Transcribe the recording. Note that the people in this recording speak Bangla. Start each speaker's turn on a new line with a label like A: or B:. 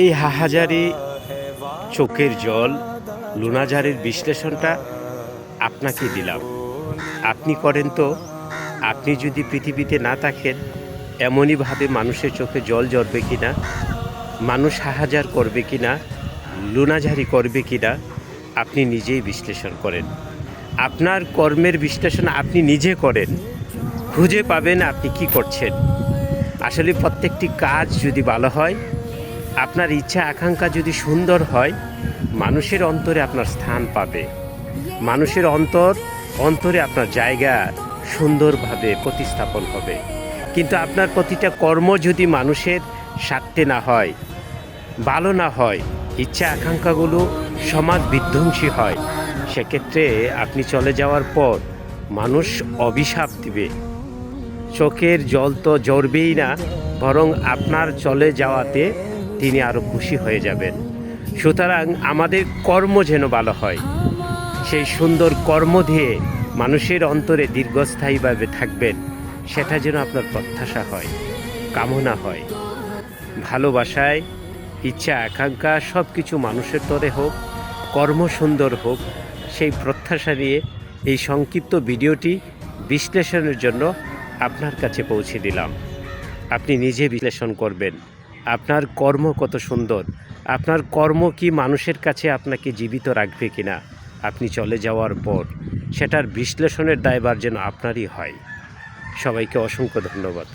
A: এই হাহাজারি চোখের জল লুনাঝারের বিশ্লেষণটা আপনাকে দিলাম। আপনি করেন তো? আপনি যদি পৃথিবীতে না থাকেন এমনইভাবে মানুষের চোখে জল ঝরবে কিনা, মানুষ হাহাজার করবে কিনা, লুনাঝারি করবে কিনা, আপনি নিজেই বিশ্লেষণ করেন। আপনার কর্মের বিশ্লেষণ আপনি নিজে করেন, খুঁজে পাবেন আপনি কি করছেন। আসলে প্রত্যেকটি কাজ যদি ভালো হয়, আপনার ইচ্ছা আকাঙ্ক্ষা যদি সুন্দর হয়, মানুষের অন্তরে আপনার স্থান পাবে, মানুষের অন্তরে আপনার জায়গা সুন্দরভাবে প্রতিস্থাপন হবে। কিন্তু আপনার প্রতিটা কর্ম যদি মানুষের স্বার্থে না হয়, ভালো না হয়, ইচ্ছা আকাঙ্ক্ষাগুলো সমাজ বিধ্বংসী হয়, সেক্ষেত্রে আপনি চলে যাওয়ার পর মানুষ অভিশাপ দিবে। চোখের জল তো ঝরবেই না, বরং আপনার চলে যাওয়াতে তিনি আরও খুশি হয়ে যাবেন। সুতরাং আমাদের কর্ম যেন ভালো হয়, সেই সুন্দর কর্ম দিয়ে মানুষের অন্তরে দীর্ঘস্থায়ীভাবে থাকবেন, সেটা যেন আপনার প্রত্যাশা হয়, কামনা হয়। ভালোবাসায় ইচ্ছা আকাঙ্ক্ষা সব কিছু মানুষের তরে হোক, কর্ম সুন্দর হোক, সেই প্রত্যাশা নিয়ে এই সংক্ষিপ্ত ভিডিওটি বিশ্লেষণের জন্য আপনার কাছে পৌঁছে দিলাম। আপনি নিজে বিশ্লেষণ করবেন আপনার কর্ম কত সুন্দর, আপনার কর্ম কি মানুষের কাছে আপনাকে জীবিত রাখবে কিনা আপনি চলে যাওয়ার পর, সেটার বিশ্লেষণের দায়ভার যেন আপনারই হয়। সবাইকে অসংখ্য ধন্যবাদ।